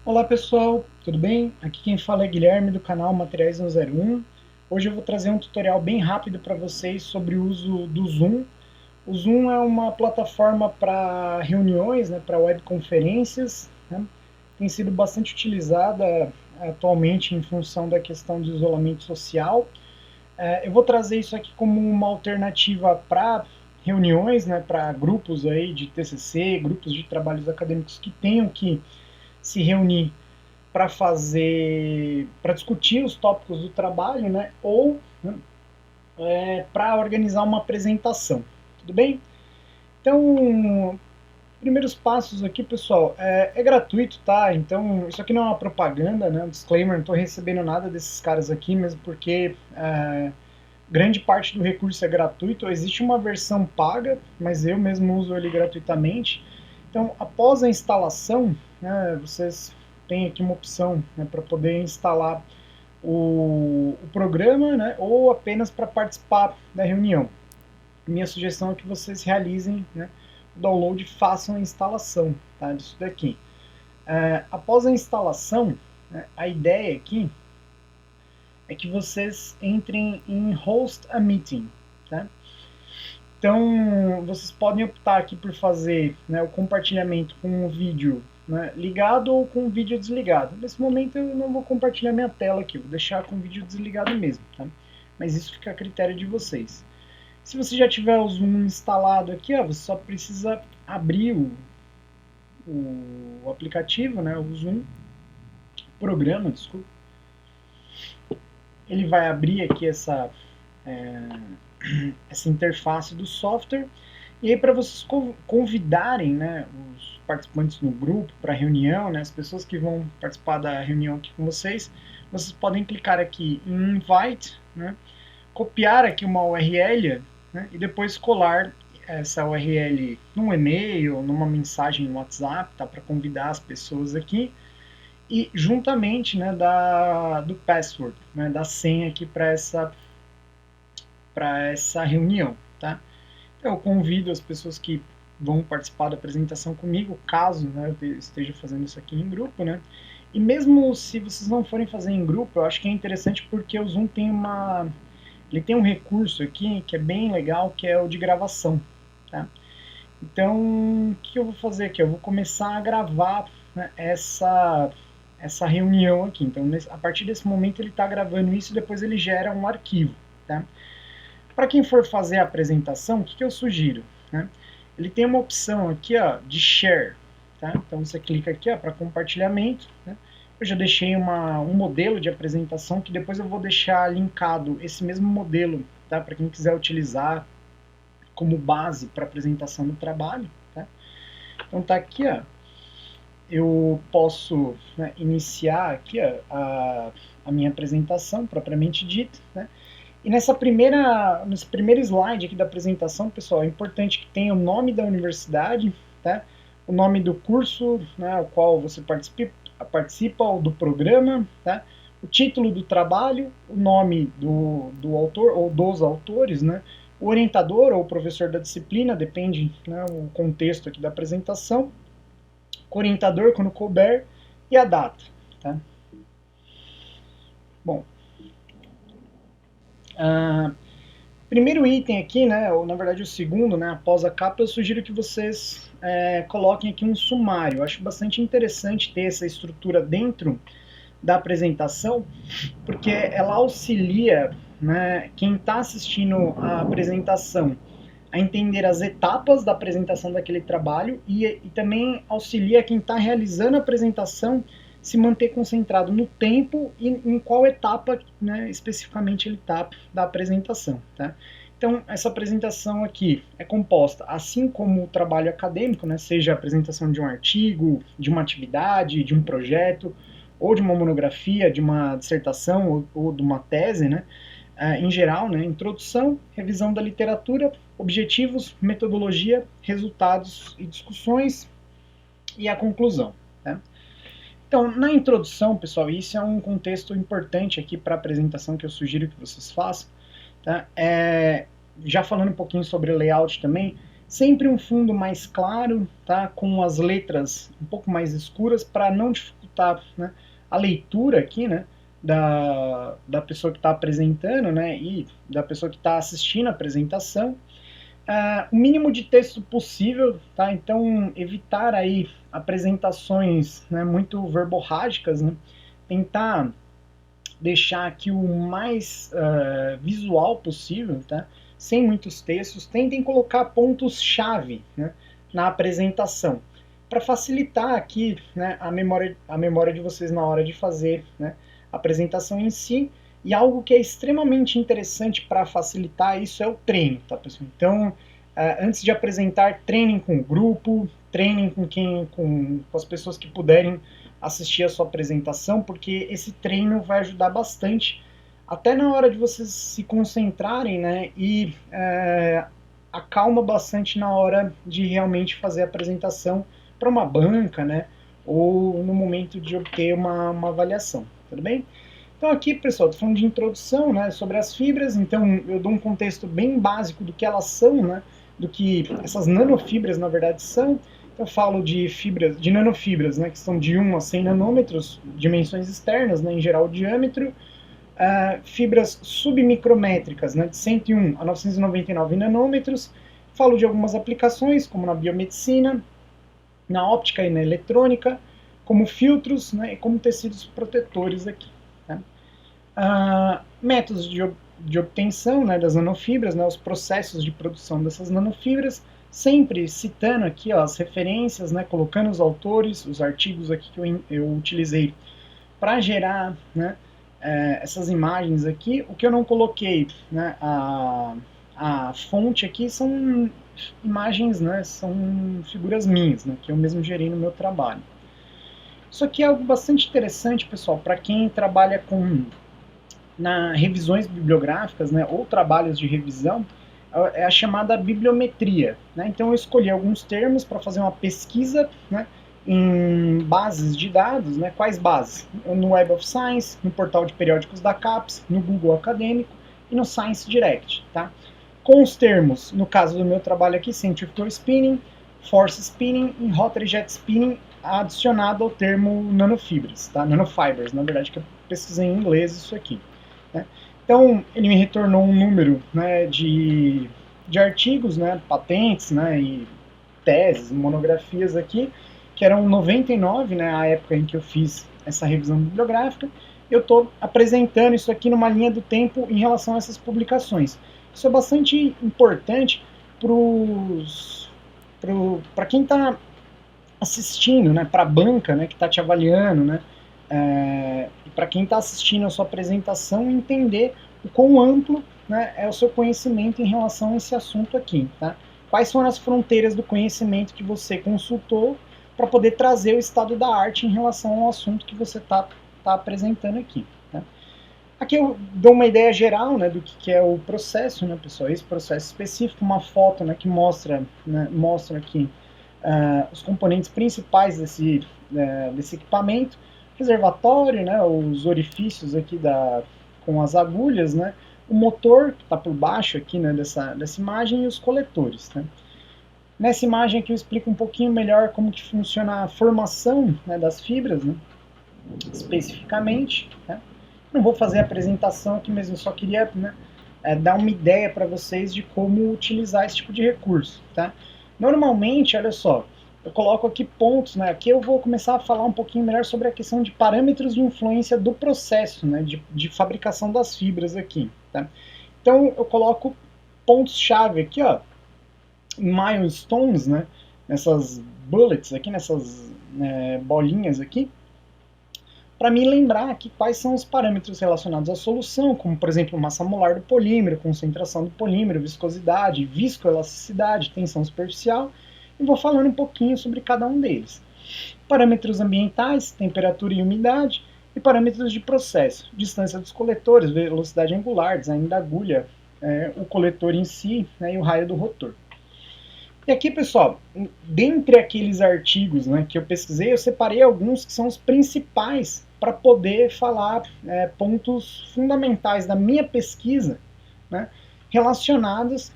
Olá pessoal, tudo bem? Aqui quem fala é Guilherme do canal Materiais 101. Hoje eu vou trazer um tutorial bem rápido para vocês sobre o uso do Zoom. O Zoom é uma plataforma para reuniões, para webconferências, né? Tem sido bastante utilizada atualmente em função da questão do isolamento social. Eu vou trazer isso aqui como uma alternativa para reuniões, para grupos aí de TCC, grupos de trabalhos acadêmicos que tenham que se reunir para discutir os tópicos do trabalho, ou para organizar uma apresentação. Tudo bem? Então, primeiros passos aqui, pessoal, é gratuito, tá? Então, isso aqui não é uma propaganda, né? Um disclaimer, não estou recebendo nada desses caras aqui, mesmo porque grande parte do recurso é gratuito. Existe uma versão paga, mas eu mesmo uso ele gratuitamente. Então, após a instalação, vocês têm aqui uma opção para poder instalar o programa, ou apenas para participar da reunião. Minha sugestão é que vocês realizem o download e façam a instalação disso daqui. Após a instalação, a ideia aqui é que vocês entrem em Host a Meeting. Tá? Então, vocês podem optar aqui por fazer o compartilhamento com o vídeo ligado ou com o vídeo desligado. Nesse momento eu não vou compartilhar minha tela aqui, vou deixar com o vídeo desligado mesmo, tá? Mas isso fica a critério de vocês. Se você já tiver o Zoom instalado aqui, você só precisa abrir o aplicativo, o Zoom, programa, desculpa. Ele vai abrir aqui essa interface do software. E aí, para vocês convidarem os participantes no grupo para a reunião, as pessoas que vão participar da reunião aqui com vocês, vocês podem clicar aqui em Invite, copiar aqui uma URL e depois colar essa URL num e-mail, numa mensagem no WhatsApp, para convidar as pessoas aqui, e juntamente do password, da senha aqui para essa reunião. Tá? Eu convido as pessoas que vão participar da apresentação comigo, caso eu esteja fazendo isso aqui em grupo, E mesmo se vocês não forem fazer em grupo, eu acho que é interessante porque o Zoom tem um recurso aqui que é bem legal, que é o de gravação, tá? Então, o que eu vou fazer aqui? Eu vou começar a gravar essa reunião aqui. Então, a partir desse momento ele está gravando isso e depois ele gera um arquivo, tá? Para quem for fazer a apresentação, o que eu sugiro? Ele tem uma opção aqui de share. Tá? Então você clica aqui para compartilhamento. Eu já deixei um modelo de apresentação que depois eu vou deixar linkado esse mesmo modelo, tá? Para quem quiser utilizar como base para apresentação do trabalho. Tá? Então tá aqui, eu posso iniciar aqui a minha apresentação propriamente dita. E nesse primeiro slide aqui da apresentação, pessoal, é importante que tenha o nome da universidade, tá? O nome do curso ao qual você participa ou do programa, tá? O título do trabalho, o nome do autor ou dos autores, o orientador ou professor da disciplina, depende o contexto aqui da apresentação, o orientador quando couber e a data. Tá? Bom, primeiro item aqui, ou na verdade o segundo, após a capa, eu sugiro que vocês coloquem aqui um sumário. Eu acho bastante interessante ter essa estrutura dentro da apresentação, porque ela auxilia quem está assistindo a apresentação a entender as etapas da apresentação daquele trabalho e também auxilia quem está realizando a apresentação se manter concentrado no tempo e em qual etapa especificamente ele está da apresentação. Tá? Então, essa apresentação aqui é composta, assim como o trabalho acadêmico, seja a apresentação de um artigo, de uma atividade, de um projeto, ou de uma monografia, de uma dissertação ou de uma tese, em geral, introdução, revisão da literatura, objetivos, metodologia, resultados e discussões e a conclusão. Tá? Então, na introdução, pessoal, isso é um contexto importante aqui para a apresentação que eu sugiro que vocês façam. Tá? Já falando um pouquinho sobre layout também, Sempre um fundo mais claro, tá? Com as letras um pouco mais escuras para não dificultar, né, a leitura aqui, né, da pessoa que está apresentando, né, e da pessoa que está assistindo a apresentação. O mínimo de texto possível, tá? Então evitar aí apresentações, né, muito verborrágicas, né? Tentar deixar aqui o mais visual possível, tá? Sem muitos textos. Tentem colocar pontos-chave, né, na apresentação, para facilitar aqui, né, a memória de vocês na hora de fazer, né, a apresentação em si. E algo que é extremamente interessante para facilitar isso é o treino, tá, pessoal? Então, antes de apresentar, treinem com o grupo, treinem com as pessoas que puderem assistir a sua apresentação, porque esse treino vai ajudar bastante, até na hora de vocês se concentrarem, né, e acalma bastante na hora de realmente fazer a apresentação para uma banca, né, ou no momento de obter uma avaliação, tudo bem? Então aqui, pessoal, estou falando de introdução, né, sobre as fibras, então eu dou um contexto bem básico do que elas são, né, do que essas nanofibras na verdade são. Então, eu falo de fibras, de nanofibras, né, que são de 1 a 100 nanômetros, dimensões externas, né, em geral o diâmetro. Fibras submicrométricas, né, de 101 a 999 nanômetros. Falo de algumas aplicações, como na biomedicina, na óptica e na eletrônica, como filtros, né, e como tecidos protetores aqui. Né. Métodos de obtenção, né, das nanofibras, né, os processos de produção dessas nanofibras, sempre citando aqui, ó, as referências, né, colocando os autores, os artigos aqui que eu utilizei para gerar, né, essas imagens aqui. O que eu não coloquei, né, a fonte aqui são imagens, né, são figuras minhas, né, que eu mesmo gerei no meu trabalho. Isso aqui é algo bastante interessante, pessoal, para quem trabalha com revisões bibliográficas, né, ou trabalhos de revisão, é a chamada bibliometria. Né? Então eu escolhi alguns termos para fazer uma pesquisa, né, em bases de dados. Né? Quais bases? No Web of Science, no portal de periódicos da CAPES, no Google Acadêmico e no Science Direct. Tá? Com os termos, no caso do meu trabalho aqui, Centrifugal Spinning, Force Spinning e Rotary Jet Spinning, adicionado ao termo nanofibras, tá? Nanofibers, na verdade, que eu pesquisei em inglês isso aqui. Né? Então, ele me retornou um número, né, de artigos, né, patentes, né, e teses, monografias aqui, que eram 99, né, a época em que eu fiz essa revisão bibliográfica. Eu estou apresentando isso aqui numa linha do tempo em relação a essas publicações. Isso é bastante importante para quem está assistindo, né, para a banca, né, que está te avaliando, né, para quem está assistindo a sua apresentação, entender o quão amplo, né, é o seu conhecimento em relação a esse assunto aqui. Tá? Quais foram as fronteiras do conhecimento que você consultou para poder trazer o estado da arte em relação ao assunto que você está apresentando aqui. Tá? Aqui eu dou uma ideia geral, né, do que é o processo, né, pessoal, esse processo específico, uma foto, né, que mostra aqui os componentes principais desse equipamento, reservatório, né, os orifícios aqui com as agulhas, né, o motor que está por baixo aqui, né, dessa imagem, e os coletores. Né. Nessa imagem aqui eu explico um pouquinho melhor como que funciona a formação, né, das fibras, né, especificamente. Né. Não vou fazer a apresentação aqui, mas eu só queria, né, dar uma ideia para vocês de como utilizar esse tipo de recurso. Tá? Normalmente, olha só, eu coloco aqui pontos, né? Aqui eu vou começar a falar um pouquinho melhor sobre a questão de parâmetros de influência do processo, né, de fabricação das fibras aqui. Tá? Então eu coloco pontos-chave aqui, ó, milestones, né, nessas bullets aqui, nessas bolinhas aqui, para me lembrar aqui quais são os parâmetros relacionados à solução, como por exemplo massa molar do polímero, concentração do polímero, viscosidade, viscoelasticidade, tensão superficial, e vou falando um pouquinho sobre cada um deles. Parâmetros ambientais, temperatura e umidade, e parâmetros de processo, distância dos coletores, velocidade angular, design da agulha, o coletor em si, né, e o raio do rotor. E aqui, pessoal, dentre aqueles artigos, né, que eu pesquisei, eu separei alguns que são os principais para poder falar pontos fundamentais da minha pesquisa, né, relacionados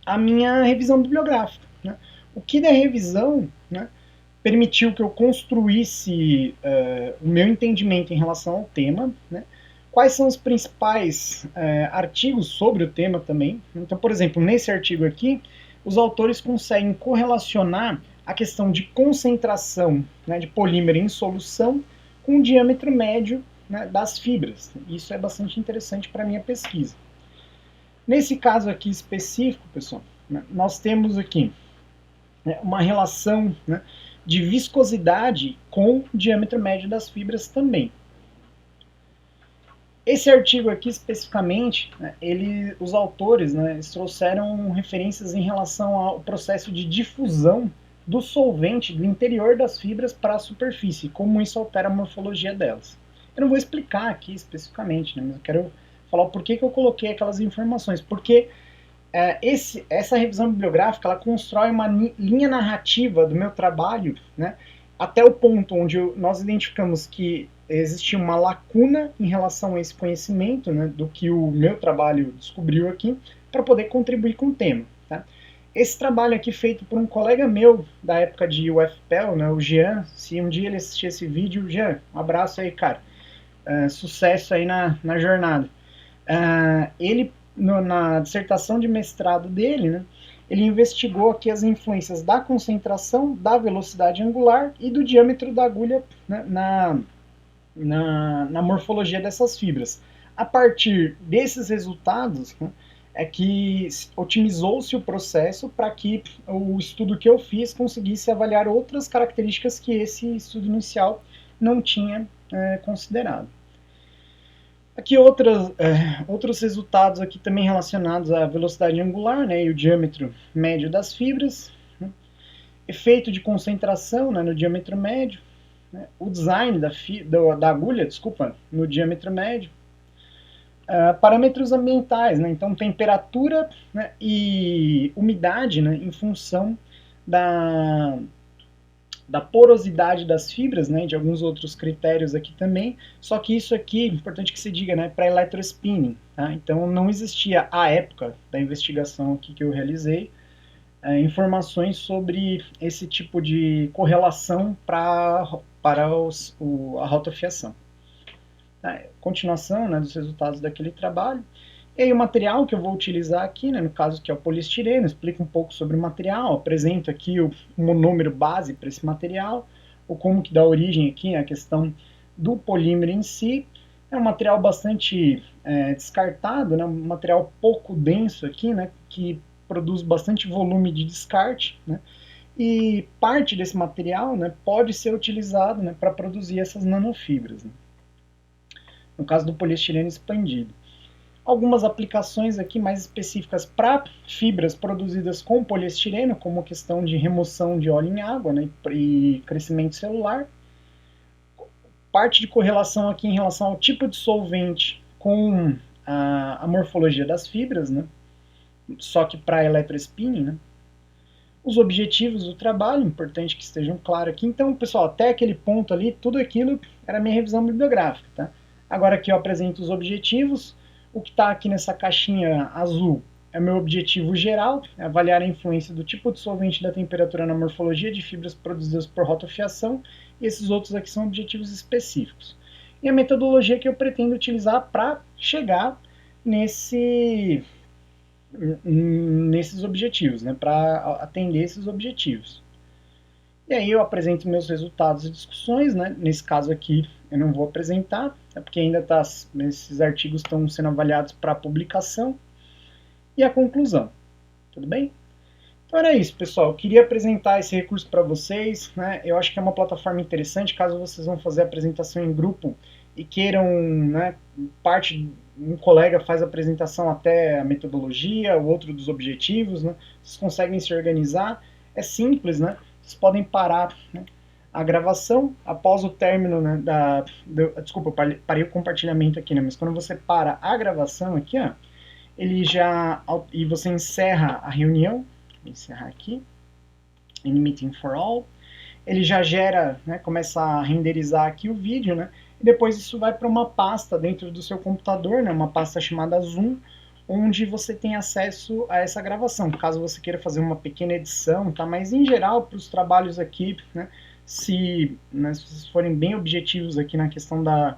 a minha revisão bibliográfica, né? O que da revisão, né, permitiu que eu construísse o meu entendimento em relação ao tema, né? Quais são os principais artigos sobre o tema também. Então, por exemplo, nesse artigo aqui, os autores conseguem correlacionar a questão de concentração, né, de polímero em solução com o diâmetro médio, né, das fibras. Isso é bastante interessante para a minha pesquisa. Nesse caso aqui específico, pessoal, né, nós temos aqui, né, uma relação, né, de viscosidade com o diâmetro médio das fibras também. Esse artigo aqui especificamente, né, os autores, né, eles trouxeram referências em relação ao processo de difusão do solvente do interior das fibras para a superfície, como isso altera a morfologia delas. Eu não vou explicar aqui especificamente, né, mas eu quero falar o porquê que eu coloquei aquelas informações, porque essa revisão bibliográfica ela constrói uma linha narrativa do meu trabalho, né, até o ponto onde nós identificamos que existia uma lacuna em relação a esse conhecimento, né, do que o meu trabalho descobriu aqui, para poder contribuir com o tema. Tá? Esse trabalho aqui feito por um colega meu da época de UFPEL, né, o Jean, se um dia ele assistir esse vídeo, Jean, um abraço aí, cara. Sucesso aí na jornada. Ele na dissertação de mestrado dele, né, ele investigou aqui as influências da concentração, da velocidade angular e do diâmetro da agulha, né, na morfologia dessas fibras. A partir desses resultados, né, é que otimizou-se o processo para que o estudo que eu fiz conseguisse avaliar outras características que esse estudo inicial não tinha considerado. Aqui outros resultados aqui também relacionados à velocidade angular, né, e o diâmetro médio das fibras, né, efeito de concentração, né, no diâmetro médio, né, o design da agulha, desculpa, no diâmetro médio, parâmetros ambientais, né, então temperatura, né, e umidade, né, em função da porosidade das fibras, né, de alguns outros critérios aqui também, só que isso aqui, importante que se diga, né, para eletrospinning, tá? Então não existia, à época da investigação aqui que eu realizei, informações sobre esse tipo de correlação para a rotafiação. Tá? Continuação, né, dos resultados daquele trabalho. E aí o material que eu vou utilizar aqui, né, no caso que é o poliestireno, explico um pouco sobre o material, apresento aqui o monômero base para esse material, ou como que dá origem aqui a questão do polímero em si. É um material bastante descartado, né, um material pouco denso aqui, né, que produz bastante volume de descarte, né, e parte desse material, né, pode ser utilizado, né, para produzir essas nanofibras, né, no caso do poliestireno expandido. Algumas aplicações aqui mais específicas para fibras produzidas com poliestireno, como a questão de remoção de óleo em água, né, e crescimento celular. Parte de correlação aqui em relação ao tipo de solvente com a morfologia das fibras, né, só que para eletrospinning, né. Os objetivos do trabalho, importante que estejam claros aqui. Então, pessoal, até aquele ponto ali, tudo aquilo era a minha revisão bibliográfica. Tá? Agora aqui eu apresento os objetivos. O que está aqui nessa caixinha azul é o meu objetivo geral, é avaliar a influência do tipo de solvente e da temperatura na morfologia de fibras produzidas por rotofiação, e esses outros aqui são objetivos específicos. E a metodologia que eu pretendo utilizar para chegar nesses objetivos, né, para atender esses objetivos. E aí eu apresento meus resultados e discussões, né? Nesse caso aqui eu não vou apresentar, é porque ainda esses artigos estão sendo avaliados para publicação. E a conclusão, tudo bem? Então era isso, pessoal. Eu queria apresentar esse recurso para vocês, né? Eu acho que é uma plataforma interessante, caso vocês vão fazer a apresentação em grupo e queiram, né, um colega faz a apresentação até a metodologia, o outro dos objetivos, né? Vocês conseguem se organizar, é simples, né? Vocês podem parar, né, a gravação após o término, né, desculpa, eu parei o compartilhamento aqui, né, mas quando você para a gravação aqui, ó, e você encerra a reunião, vou encerrar aqui, in meeting for all, ele já gera, né, começa a renderizar aqui o vídeo, né, e depois isso vai para uma pasta dentro do seu computador, né, uma pasta chamada Zoom, onde você tem acesso a essa gravação, caso você queira fazer uma pequena edição, tá? Mas em geral, para os trabalhos aqui, né, se vocês forem bem objetivos aqui na questão da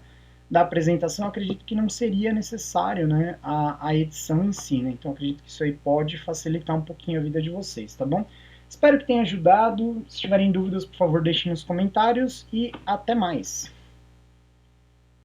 apresentação, eu acredito que não seria necessário, né, a edição em si, né? Então, eu acredito que isso aí pode facilitar um pouquinho a vida de vocês, tá bom? Espero que tenha ajudado. Se tiverem dúvidas, por favor, deixem nos comentários e até mais.